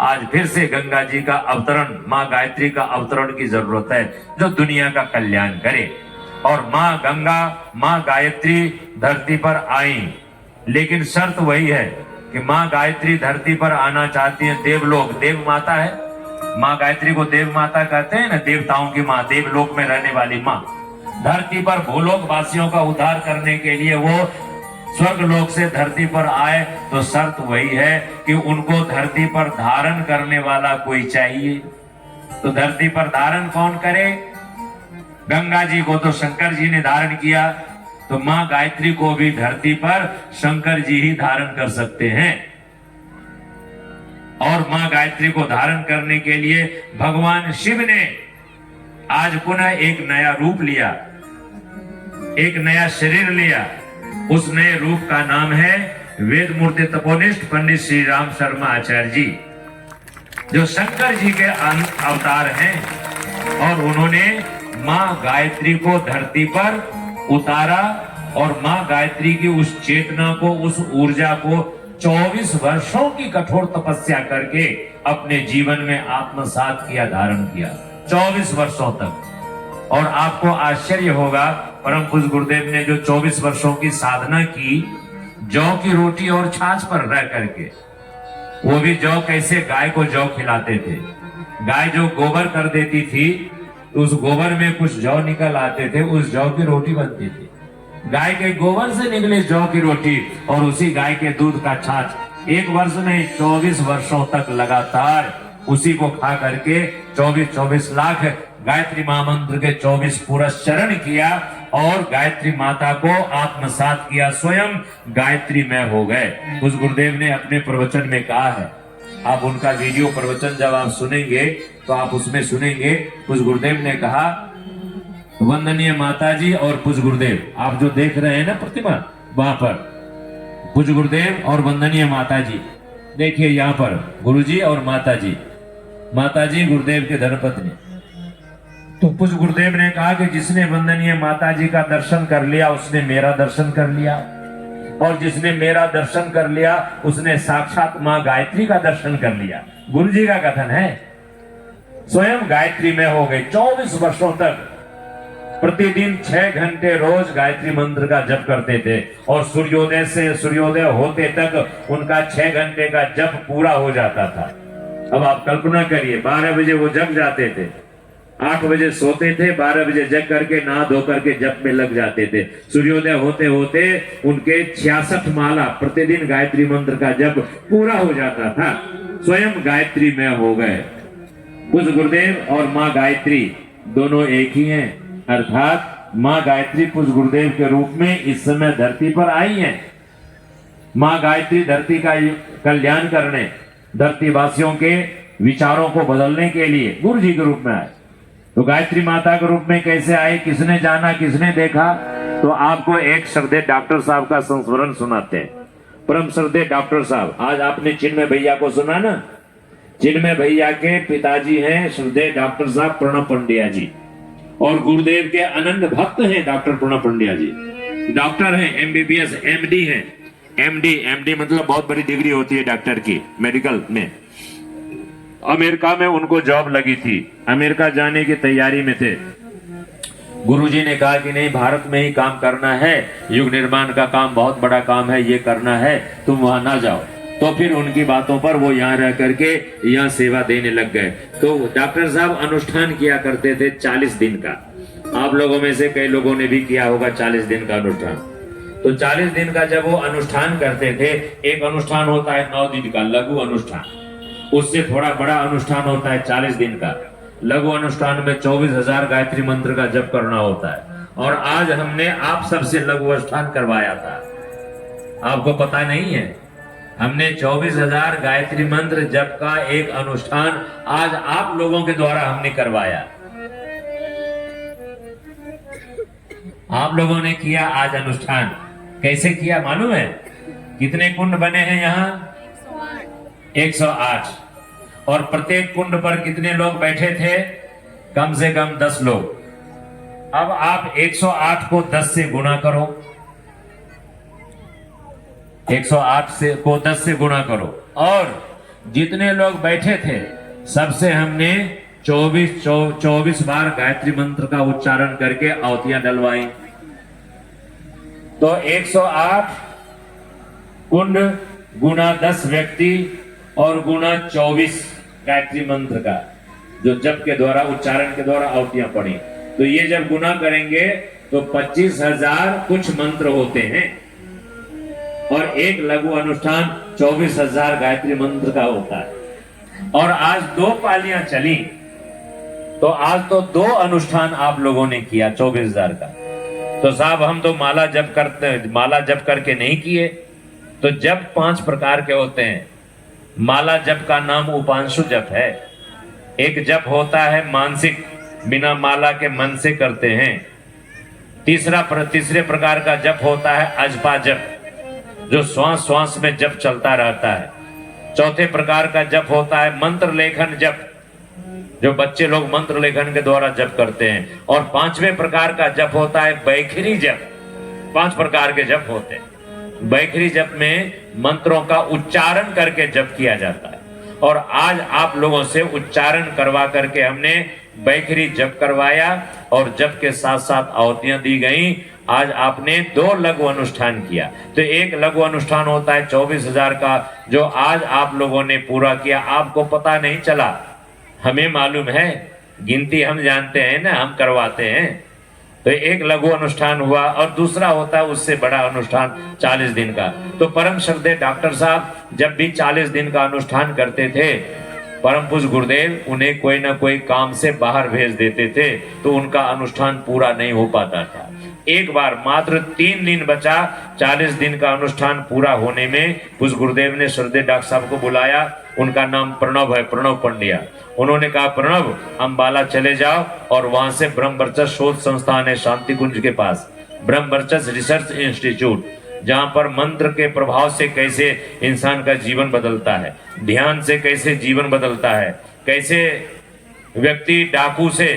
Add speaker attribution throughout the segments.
Speaker 1: आज फिर से गंगा जी का अवतरण, माँ गायत्री का अवतरण की जरूरत है, जो दुनिया का कल्याण करे। और माँ गंगा, माँ गायत्री धरती पर आई, लेकिन शर्त वही है कि माँ गायत्री धरती पर आना चाहती है देवलोक, देव माता है। माँ गायत्री को देव माता कहते हैं ना, देवताओं की माँ, देवलोक में रहने वाली माँ। धरती पर भूलोक वासियों का उद्धार करने के लिए वो स्वर्ग लोक से धरती पर आए, तो शर्त वही है कि उनको धरती पर धारण करने वाला कोई चाहिए। तो धरती पर धारण कौन करे? गंगा जी को तो शंकर जी ने धारण किया, तो माँ गायत्री को भी धरती पर शंकर जी ही धारण कर सकते हैं। और माँ गायत्री को धारण करने के लिए भगवान शिव ने आज पुनः एक नया रूप लिया, एक नया शरीर लिया। उस नए रूप का नाम है वेद मूर्ति तपोनिष्ठ पंडित श्री राम शर्मा आचार्य जी, जो शंकर जी के अवतार हैं। और उन्होंने माँ गायत्री को धरती पर उतारा और माँ गायत्री की उस चेतना को, उस ऊर्जा को 24 वर्षों की कठोर तपस्या करके अपने जीवन में आत्मसात किया, धारण किया 24 वर्षों तक। और आपको आश्चर्य होगा, परम पूज्य गुरुदेव ने जो 24 वर्षों की साधना की, जौ की रोटी और छाछ पर रह करके, वो भी जौ कैसे, गाय को जौ खिलाते थे। गाय जो गोबर कर देती थी तो उस गोबर में कुछ जौ निकल आते थे, उस जौ की रोटी बनती थी। गाय के गोबर से निकले जौ की रोटी और उसी गाय के दूध का छाछ 1 वर्ष नहीं 24 वर्षों तक लगातार उसी को खा करके 24 लाख गायत्री महामंत्र के 24 पूरा चरण किया और गायत्री माता को आत्मसात किया, स्वयं गायत्री में हो गए। उस गुरुदेव ने अपने प्रवचन में कहा है, आप उनका वीडियो प्रवचन जब आप सुनेंगे तो आप उसमें सुनेंगे, उस गुरुदेव ने कहा, वंदनीय माता जी और पूज्य गुरुदेव, आप जो देख रहे हैं ना प्रतिमा, वहां पर पूज्य गुरुदेव और वंदनीय माता जी, देखिए यहाँ पर गुरुजी और माता जी, माता जी गुरुदेव के धर्मपत्नी। तो पूज्य गुरुदेव ने कहा कि जिसने वंदनीय माता जी का दर्शन कर लिया उसने मेरा दर्शन कर लिया, और जिसने मेरा दर्शन कर लिया उसने साक्षात माँ गायत्री का दर्शन कर लिया। गुरु जी का कथन है, स्वयं गायत्री में हो गए 24 वर्षों तक। प्रतिदिन 6 घंटे रोज गायत्री मंत्र का जप करते थे और सूर्योदय से सूर्योदय होते तक उनका 6 घंटे का जप पूरा हो जाता था। अब आप कल्पना करिए, 12 बजे वो जग जाते थे, 8 बजे सोते थे, 12 बजे जग करके नहा धो करके जप में लग जाते थे। सूर्योदय होते होते उनके 66 माला प्रतिदिन गायत्री मंत्र का जप पूरा हो जाता था। स्वयं गायत्री में हो गए। पूज्य गुरुदेव और माँ गायत्री दोनों एक ही हैं, अर्थात माँ गायत्री पूज्य गुरुदेव के रूप में इस समय धरती पर आई हैं। माँ गायत्री धरती का कल्याण करने, धरती वासियों के विचारों को बदलने के लिए गुरु जी के रूप में आए। तो गायत्री माता के रूप में कैसे आए, किसने जाना, किसने देखा? तो आपको एक श्रद्धेय डॉक्टर साहब का संस्मरण सुनाते हैं। परम श्रद्धेय डॉक्टर साहब, आज आपने चिन्मय भैया को सुना ना, चिन्मय भैया के पिताजी हैं श्रद्धेय डॉक्टर साहब प्रणव पंड्या जी, और गुरुदेव के अनन्य भक्त हैं डॉक्टर प्रणव पंड्या जी। डॉक्टर हैं, MBBS MD हैं। MD मतलब बहुत बड़ी डिग्री होती है डॉक्टर की, मेडिकल में। अमेरिका में उनको जॉब लगी थी, अमेरिका जाने की तैयारी में थे। गुरुजी ने कहा कि नहीं, भारत में ही काम करना है, युग निर्माण का काम बहुत बड़ा काम है, ये करना है, तुम वहां ना जाओ। तो फिर उनकी बातों पर वो यहाँ रह करके यहाँ सेवा देने लग गए। तो डॉक्टर साहब अनुष्ठान किया करते थे 40 दिन का। आप लोगों में से कई लोगों ने भी किया होगा 40 दिन का अनुष्ठान। तो 40 दिन का जब वो अनुष्ठान करते थे, एक अनुष्ठान होता है 9 दिन का लघु अनुष्ठान, उससे थोड़ा बड़ा अनुष्ठान होता है 40 दिन का। लघु अनुष्ठान में 24,000 गायत्री मंत्र का जप करना होता है। और आज हमने आप सबसे लघु अनुष्ठान करवाया था, आपको पता नहीं है, हमने 24,000 गायत्री मंत्र जप का एक अनुष्ठान आज आप लोगों के द्वारा हमने करवाया। आप लोगों ने किया आज अनुष्ठान। कैसे किया मालूम है? कितने कुंड बने हैं यहाँ? 108। और प्रत्येक कुंड पर कितने लोग बैठे थे? कम से कम 10 लोग। अब आप 108 को 10 से गुणा करो, 108 को 10 से गुणा करो, और जितने लोग बैठे थे सबसे हमने 24 बार गायत्री मंत्र का उच्चारण करके आहुतियां डलवाई। तो 108 कुंड गुना 10 व्यक्ति और गुना 24 गायत्री मंत्र का जो जप के द्वारा उच्चारण के द्वारा आहुतियां पड़ी। तो ये जब गुना करेंगे तो 25,000 कुछ मंत्र होते हैं और एक लघु अनुष्ठान 24,000 गायत्री मंत्र का होता है। और आज 2 पालियां चली तो आज तो 2 अनुष्ठान आप लोगों ने किया 24,000 का। तो साहब हम तो माला जप करके नहीं किए। तो जप 5 प्रकार के होते हैं। माला जप का नाम उपांशु जप है। एक जप होता है मानसिक, बिना माला के मन से करते हैं। तीसरे प्रकार का जप होता है अजपा जप, जो श्वास श्वास में जप चलता रहता है। चौथे प्रकार का जप होता है मंत्र लेखन जप, जो बच्चे लोग मंत्र लेखन के द्वारा जप करते हैं। और 5वें प्रकार का जप होता है बैखरी जप। 5 प्रकार के जप होते हैं। बैखरी जप में मंत्रों का उच्चारण करके जप किया जाता है। और आज आप लोगों से उच्चारण करवा करके हमने बैखरी जप करवाया और जप के साथ साथ आहुतियां दी गई। आज आपने 2 लघु अनुष्ठान किया। तो एक लघु अनुष्ठान होता है 24,000 का, जो आज आप लोगों ने पूरा किया। आपको पता नहीं चला, हमें मालूम है, गिनती हम जानते हैं ना, हम करवाते हैं। तो एक लघु अनुष्ठान हुआ और दूसरा होता है उससे बड़ा अनुष्ठान 40 दिन का। तो परम श्रद्धेय डॉक्टर साहब जब भी 40 दिन का अनुष्ठान करते थे, परम पूज्य गुरुदेव उन्हें कोई ना कोई काम से बाहर भेज देते थे, तो उनका अनुष्ठान पूरा नहीं हो पाता था। एक बार मात्र 3 दिन बचा 40 दिन का अनुष्ठान पूरा होने में, पूज्य गुरुदेव ने श्रद्धेय डॉक्टर साहब को बुलाया। उनका नाम प्रणव है, प्रणव पंड्या। उन्होंने कहा प्रणव अंबाला चले जाओ और वहां से ब्रह्मवर्चस्व शोध संस्थान है शांति कुंज के पास, ब्रह्मवर्चस्व रिसर्च इंस्टीट्यूट, जहां पर मंत्र के प्रभाव से कैसे इंसान का जीवन बदलता है, ध्यान से कैसे जीवन बदलता है, कैसे व्यक्ति डाकू से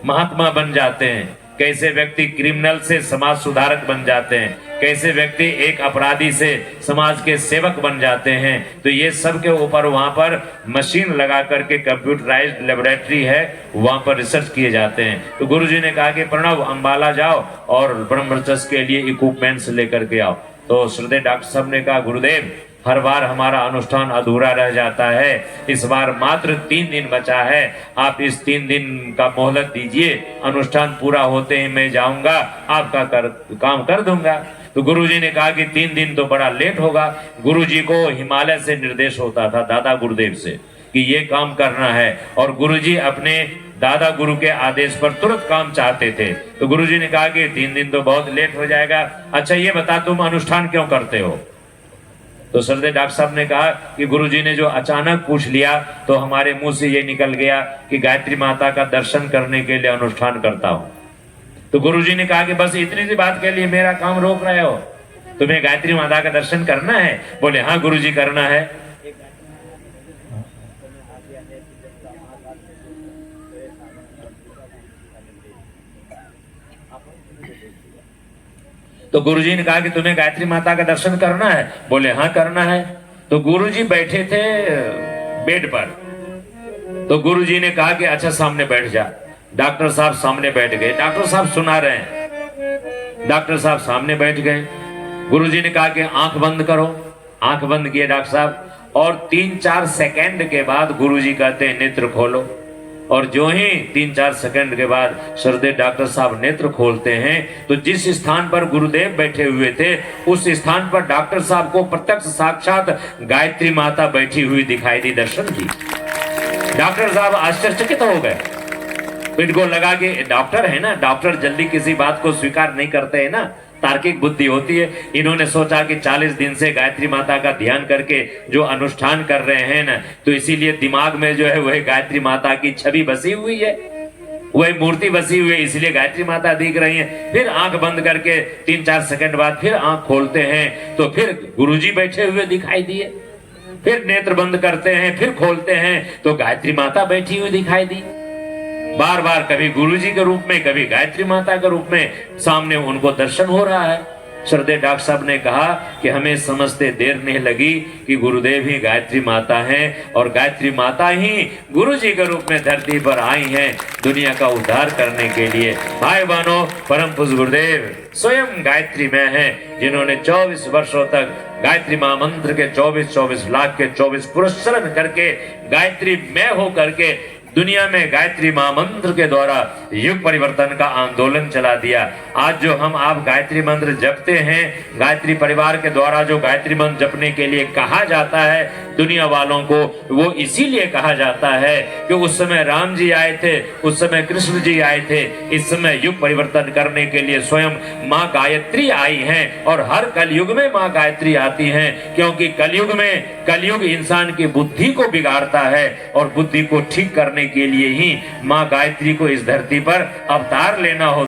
Speaker 1: महात्मा बन जाते हैं, कैसे व्यक्ति क्रिमिनल से समाज सुधारक बन जाते हैं, कैसे व्यक्ति एक अपराधी से समाज के सेवक बन जाते हैं। तो ये सब के ऊपर वहां पर मशीन लगा करके कंप्यूटराइज्ड लेबोरेटरी है, वहां पर रिसर्च किए जाते हैं। तो गुरुजी ने कहा कि प्रणव अंबाला जाओ और ब्रह्मवर्चस्व के लिए इक्विपमेंट्स लेकर के आओ। तो श्रद्धेय डॉक्टर साहब ने कहा गुरुदेव हर बार हमारा अनुष्ठान अधूरा रह जाता है, इस बार मात्र 3 दिन बचा है, आप इस 3 दिन का मोहलत दीजिए, अनुष्ठान पूरा होते ही मैं जाऊंगा, आपका काम कर दूंगा। तो गुरुजी ने कहा कि 3 दिन तो बड़ा लेट होगा। गुरुजी को हिमालय से निर्देश होता था, दादा गुरुदेव से, कि ये काम करना है, और गुरुजी अपने दादा गुरु के आदेश पर तुरंत काम चाहते थे। तो गुरुजी ने कहा कि 3 दिन तो बहुत लेट हो जाएगा, अच्छा ये बता तुम अनुष्ठान क्यों करते हो? तो श्रद्धेय डॉक्टर साहब ने कहा कि गुरुजी ने जो अचानक पूछ लिया तो हमारे मुंह से ये निकल गया कि गायत्री माता का दर्शन करने के लिए अनुष्ठान करता हूं। तो गुरुजी ने कहा कि बस इतनी सी बात के लिए मेरा काम रोक रहे हो, तुम्हें गायत्री माता का दर्शन करना है? बोले हाँ गुरुजी करना है। तो गुरुजी ने कहा कि तुम्हें गायत्री माता का दर्शन करना है? बोले हाँ करना है। तो गुरुजी बैठे थे बेड पर। तो गुरुजी ने कहा कि अच्छा सामने बैठ जा। डॉक्टर साहब सामने बैठ गए, डॉक्टर साहब सुना रहे हैं, डॉक्टर साहब सामने बैठ गए। गुरुजी ने कहा कि आंख बंद करो, आंख बंद किए डॉक्टर साहब, और 3-4 सेकंड के बाद गुरुजी कहते हैं नेत्र खोलो। और जो ही 3-4 सेकंड के बाद श्रद्धेय डॉक्टर साहब नेत्र खोलते हैं तो जिस स्थान पर गुरुदेव बैठे हुए थे उस स्थान पर डॉक्टर साहब को प्रत्यक्ष साक्षात गायत्री माता बैठी हुई दिखाई दी, दर्शन की। डॉक्टर साहब आश्चर्यचकित हो गए। इनको लगा कि डॉक्टर है ना, डॉक्टर जल्दी किसी बात को स्वीकार नहीं करते हैं ना, तार्किक बुद्धि होती है। इन्होंने सोचा कि 40 दिन से गायत्री माता का ध्यान करके जो अनुष्ठान कर रहे हैं ना, तो इसीलिए दिमाग में जो है वह गायत्री माता की छवि बसी हुई है, वह मूर्ति बसी हुई है, इसलिए गायत्री माता दिख रही है। फिर आंख बंद करके 3-4 सेकंड बाद फिर आंख खोलते हैं तो फिर गुरुजी बैठे हुए दिखाई दिए। फिर नेत्र बंद करते हैं, फिर खोलते हैं तो गायत्री माता बैठी हुई दिखाई दी। बार बार कभी गुरुजी के रूप में, कभी गायत्री माता के रूप में सामने उनको दर्शन हो रहा है। श्रद्धेय डॉक्टर साहब ने कहा कि हमें समझते देर नहीं लगी कि गुरुदेव ही गायत्री माता हैं और गायत्री माता ही गुरु जी के रूप में धरती पर आई हैं दुनिया का उद्धार करने के लिए। भाई बहनों, परम पूज्य गुरुदेव स्वयं गायत्री में हैं, जिन्होंने 24 वर्षों तक गायत्री महामंत्र के 24 लाख के 24 पुरस्चरण करके गायत्री में हो करके दुनिया में गायत्री महामंत्र के द्वारा युग परिवर्तन का आंदोलन चला दिया। आज जो हम आप गायत्री मंत्र जपते हैं, गायत्री परिवार के द्वारा जो गायत्री मंत्र जपने के लिए कहा जाता है दुनिया वालों को, वो इसीलिए कहा जाता है कि उस समय राम जी आए थे, उस समय कृष्ण जी आए थे, इस समय युग परिवर्तन करने के लिए स्वयं माँ गायत्री आई हैं और हर कलयुग में माँ गायत्री आती हैं, क्योंकि कलयुग इंसान की बुद्धि को बिगाड़ता है और बुद्धि को ठीक करने के लिए ही माँ गायत्री को इस धरती पर अवतार लेना होता